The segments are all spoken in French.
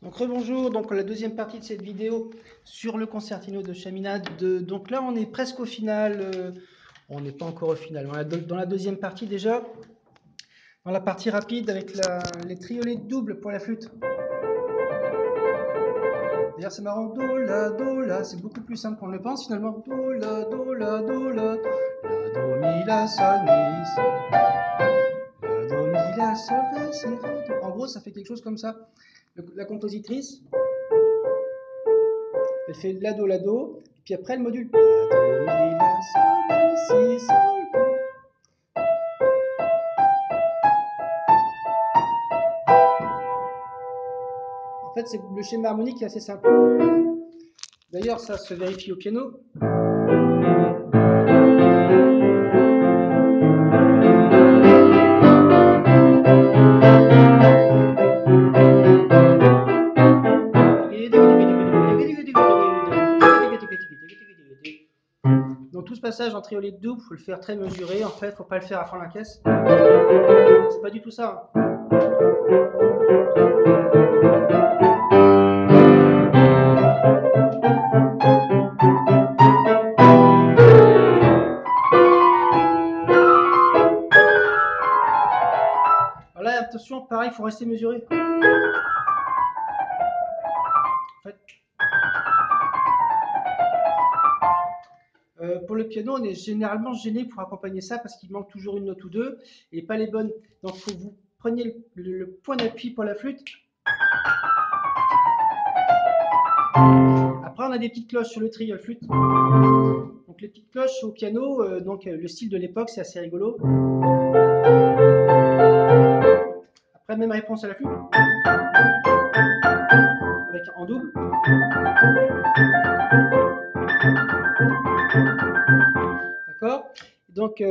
Donc rebonjour, donc la deuxième partie de cette vidéo sur le concertino de Chaminade. Donc là on est presque au final, on n'est pas encore au final, on est dans la deuxième partie déjà, dans la partie rapide avec les triolets doubles pour la flûte. D'ailleurs c'est marrant, do la, c'est beaucoup plus simple qu'on le pense finalement. Do la, do la, do la, la, do, mi, la, sol, mi, sol, la, do, mi, la, sol, ré, si, ré, do. En gros ça fait quelque chose comme ça. La compositrice, elle fait la do, et puis après le module la, do, mi, la, sol, mi, si, sol, do. En fait, c'est le schéma harmonique est assez simple. D'ailleurs, ça se vérifie au piano. Donc tout ce passage en triolet de double, il faut le faire très mesuré. En fait, il ne faut pas le faire à fond la caisse. C'est pas du tout ça. Alors là, attention, pareil, il faut rester mesuré. En fait, pour le piano, on est généralement gêné pour accompagner ça parce qu'il manque toujours une note ou deux et pas les bonnes. Donc, il faut que vous preniez le point d'appui pour la flûte. Après, on a des petites cloches sur le triol flûte. Donc, les petites cloches au piano, le style de l'époque, c'est assez rigolo. Après, même réponse à la flûte. Avec en double. D'accord. Donc,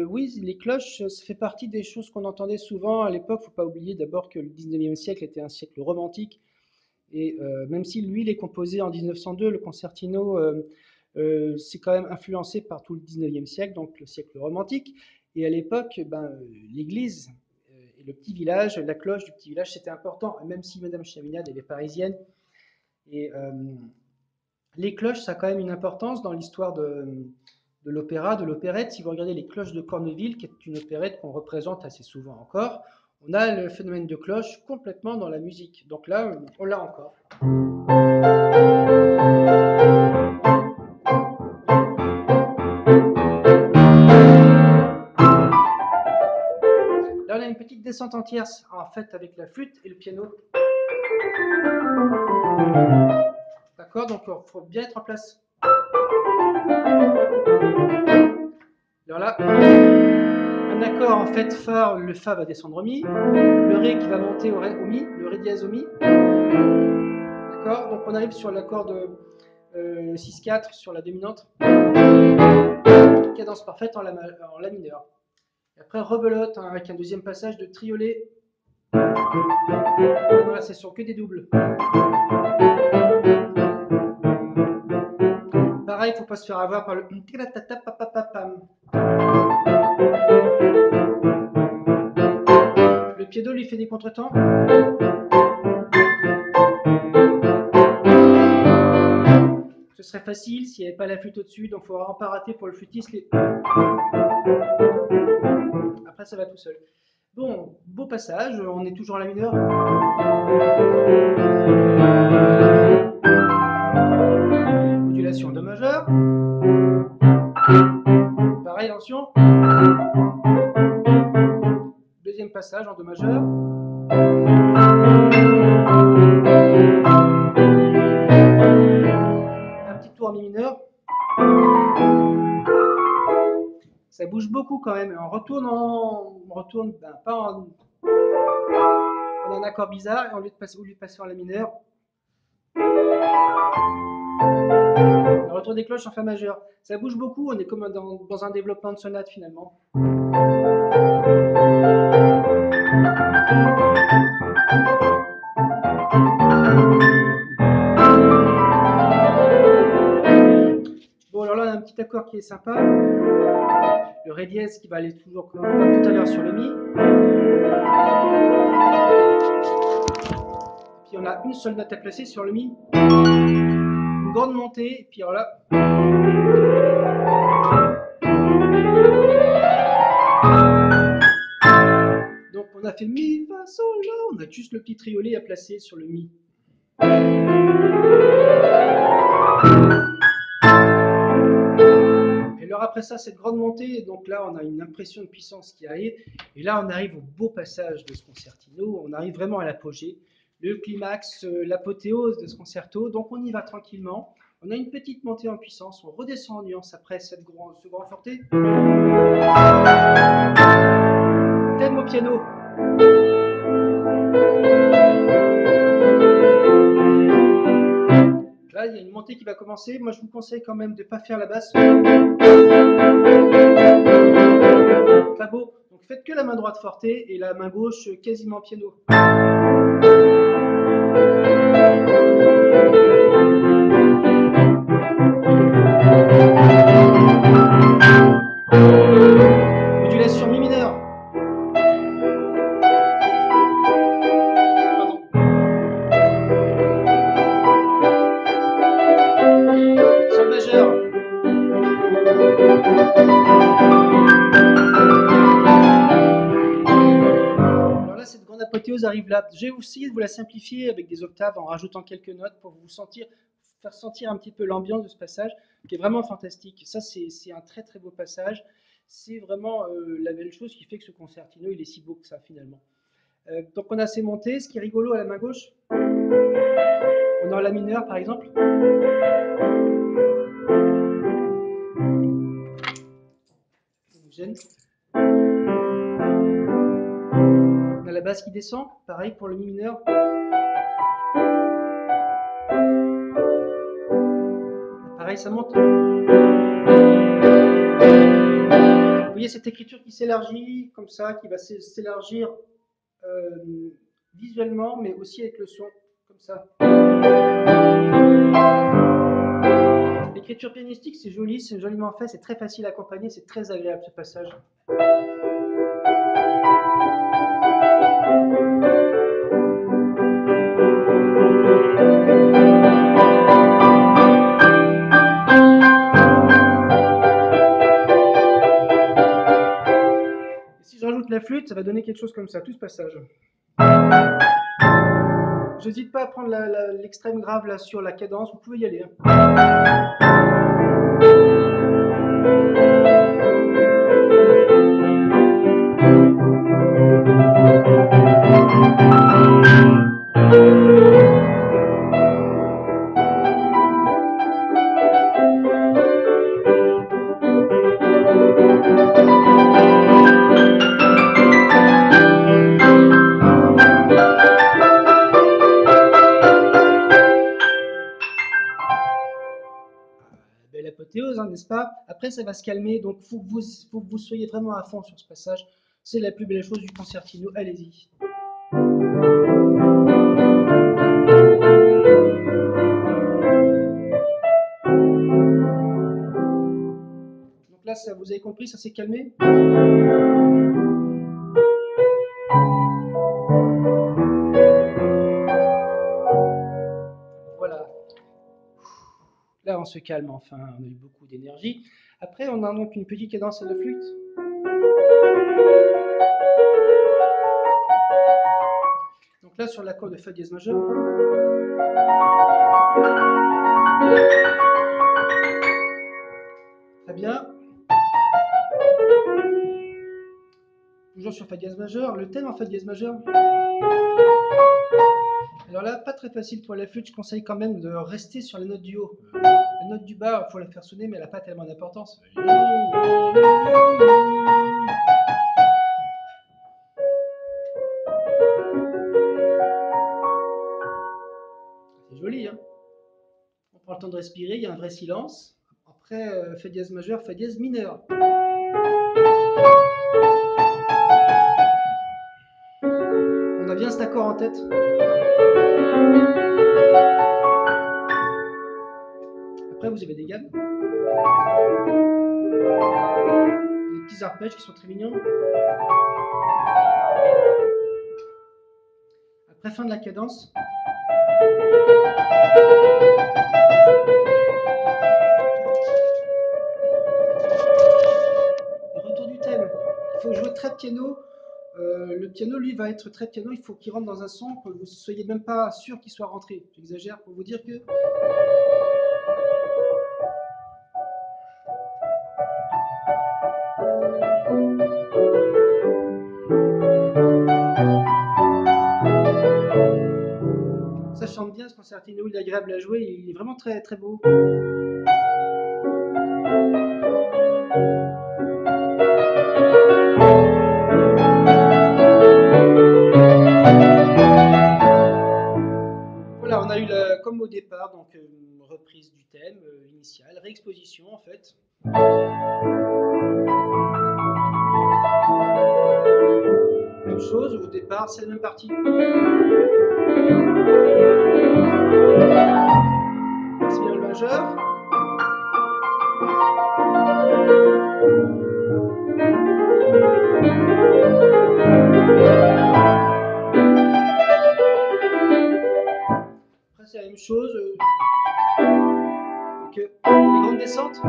oui, les cloches, ça fait partie des choses qu'on entendait souvent à l'époque. Il ne faut pas oublier d'abord que le 19e siècle était un siècle romantique. Et même si lui, il est composé en 1902, le concertino, c'est quand même influencé par tout le 19e siècle, donc le siècle romantique. Et à l'époque, l'église et le petit village, la cloche du petit village, c'était important. Et même si Madame Chaminade, elle est parisienne, et les cloches, ça a quand même une importance dans l'histoire de l'opéra, de l'opérette. Si vous regardez les cloches de Corneville, qui est une opérette qu'on représente assez souvent encore, on a le phénomène de cloche complètement dans la musique. Donc là, on l'a encore. Là, on a une petite descente en tierce, en fait, avec la flûte et le piano. D'accord. Donc, il faut bien être en place. Alors là, un accord en fait fa, le fa va descendre au mi, le ré qui va monter au mi, le ré dièse au mi. D'accord. Donc, on arrive sur l'accord de 6-4 sur la dominante. Cadence parfaite en la mineur. Et après, rebelote hein, avec un deuxième passage de triolet. Voilà, c'est sur que des doubles. Pareil, il ne faut pas se faire avoir par le. Le piano lui fait des contretemps. Ce serait facile s'il n'y avait pas la flûte au-dessus, donc il ne faut vraiment pas rater pour le flûtiste. Après, ça va tout seul. Bon, beau passage, on est toujours à la mineure. Modulation de majeur. Pareil, attention. Deuxième passage en do majeur. Un petit tour en mi mineur. Ça bouge beaucoup quand même. On retourne pas en un accord bizarre et au lieu de passer en la mineur. Le retour des cloches en fa majeur. Ça bouge beaucoup, on est comme dans un développement de sonate finalement. Bon, alors là, on a un petit accord qui est sympa. Le ré dièse qui va aller toujours comme tout à l'heure sur le mi. si on a une seule note à placer sur le Mi, une grande montée, et puis alors là, donc on a fait Mi, Fa, Sol, La, on a juste le petit triolet à placer sur le Mi. Et alors après ça, cette grande montée, donc là on a une impression de puissance qui arrive, et là on arrive au beau passage de ce concertino, on arrive vraiment à l'apogée, le climax, l'apothéose de ce concerto, donc on y va tranquillement, on a une petite montée en puissance, on redescend en nuance après ce grand forté, thème au piano. Là, il y a une montée qui va commencer. Moi, je vous conseille quand même de ne pas faire la basse. Pas beau. Donc, faites que la main droite forte et la main gauche quasiment piano. Modulation mi mineur. Pardon. Sol majeur. Alors là, cette grande apothéose arrive là. J'ai aussi de vous la simplifier avec des octaves en rajoutant quelques notes pour vous faire sentir un petit peu l'ambiance de ce passage qui est vraiment fantastique. Ça, c'est un très très beau passage. C'est vraiment la belle chose qui fait que ce concertino, il est si beau que ça finalement. Donc on a ces montées. Ce qui est rigolo à la main gauche, on a la mineure par exemple. Gêne. On a la basse qui descend, pareil pour le mi mineur. Pareil, ça monte. Vous voyez cette écriture qui s'élargit comme ça, qui va s'élargir visuellement, mais aussi avec le son, comme ça. L'écriture pianistique, c'est joli, c'est joliment fait, c'est très facile à accompagner, c'est très agréable ce passage. Et si je rajoute la flûte, ça va donner quelque chose comme ça, tout ce passage. J'hésite pas à prendre l'extrême grave là sur la cadence, vous pouvez y aller. L'apothéose, hein, n'est-ce pas? Après, ça va se calmer, donc il faut que vous soyez vraiment à fond sur ce passage. C'est la plus belle chose du concertino, allez-y. Donc là, ça, vous avez compris, ça s'est calmé. Voilà. Là, on se calme enfin, on a eu beaucoup d'énergie. Après, on a donc une petite cadence à la flûte. Donc là, sur l'accord de Fa dièse majeur. Très bien. Toujours sur Fa dièse majeur. Le thème en Fa dièse majeur. Alors là, pas très facile pour la flûte. Je conseille quand même de rester sur les notes du haut. La note du bas, il faut la faire sonner, mais elle n'a pas tellement d'importance. C'est joli, hein? On prend le temps de respirer, il y a un vrai silence. Après, Fa dièse majeur, Fa dièse mineur. On a bien cet accord en tête. Après, vous avez des gammes. Des petits arpèges qui sont très mignons. Après, fin de la cadence. Retour du thème. Il faut jouer très piano. Le piano, lui, va être très piano. Il faut qu'il rentre dans un son que vous ne soyez même pas sûr qu'il soit rentré. J'exagère pour vous dire que. Ça chante bien ce concertino, il est agréable à jouer, il est vraiment très très beau. Voilà, on a eu comme au départ, donc une reprise du thème initial, réexposition en fait. Même chose, au départ, c'est la même partie. C'est bien le majeur. Après, c'est la même chose. Donc, les grandes descentes.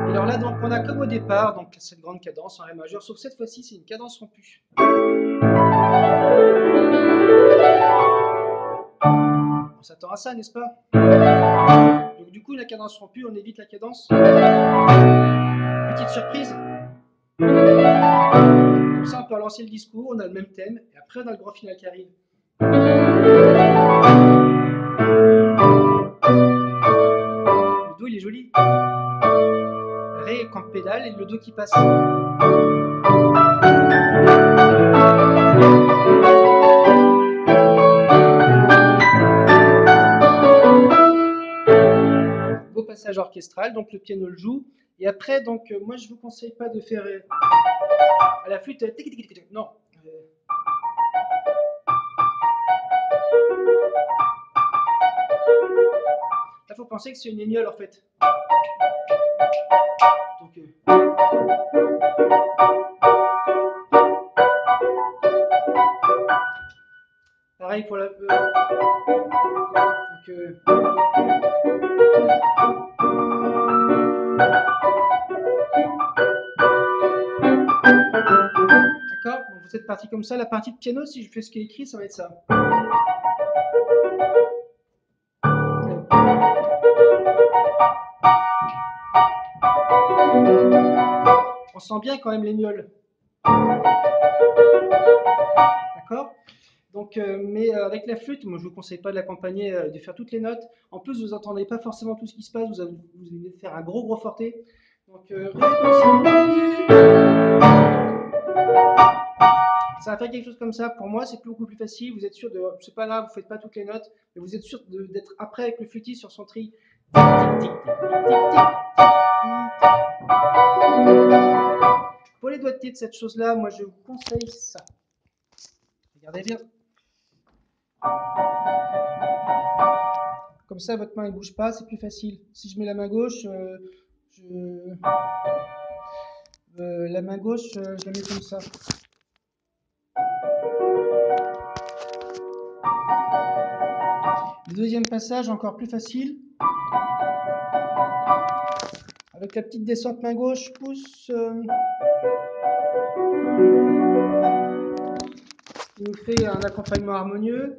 Et alors là, donc, on a comme au départ, donc cette grande cadence en Ré majeur, sauf cette fois-ci, c'est une cadence rompue. On s'attend à ça, n'est-ce pas? Donc du coup, la cadence rompue, on évite la cadence. Petite surprise. Comme ça, on peut relancer le discours, on a le même thème, et après, on a le grand final qui arrive. Le Do, il est joli. Ré comme pédale et le Do qui passe. Beau passage orchestral, donc le piano le joue. Et après, donc, moi, je vous conseille pas de faire à la flûte. Non. Là, faut penser que c'est une éniole en fait. Donc, pareil pour la. Donc, d'accord. Donc vous êtes parti comme ça. La partie de piano, si je fais ce qui est écrit, ça va être ça. On sent bien quand même les mioles. D'accord. Donc, mais avec la flûte, moi je ne vous conseille pas de l'accompagner, de faire toutes les notes. En plus, vous n'entendez pas forcément tout ce qui se passe, vous allez faire un gros forté. Donc, Ré, Do, Si, ça va faire quelque chose comme ça. Pour moi, c'est beaucoup plus facile. Vous êtes sûr de. C'est pas là, vous ne faites pas toutes les notes, mais vous êtes sûr d'être après avec le flûtiste sur son tri. Pour les doigtés de cette chose-là, moi je vous conseille ça. Regardez bien. Comme ça, votre main ne bouge pas, c'est plus facile. Si je mets la main gauche, la main gauche, je la mets comme ça. Le deuxième passage, encore plus facile. Avec la petite descente main gauche, pouce. Il nous fait un accompagnement harmonieux.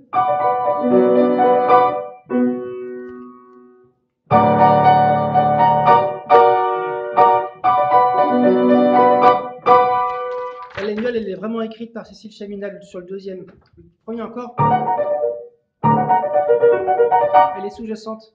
L'éniole, elle est vraiment écrite par Cécile Chaminade sur le deuxième. Le premier encore. Elle est sous-jacente.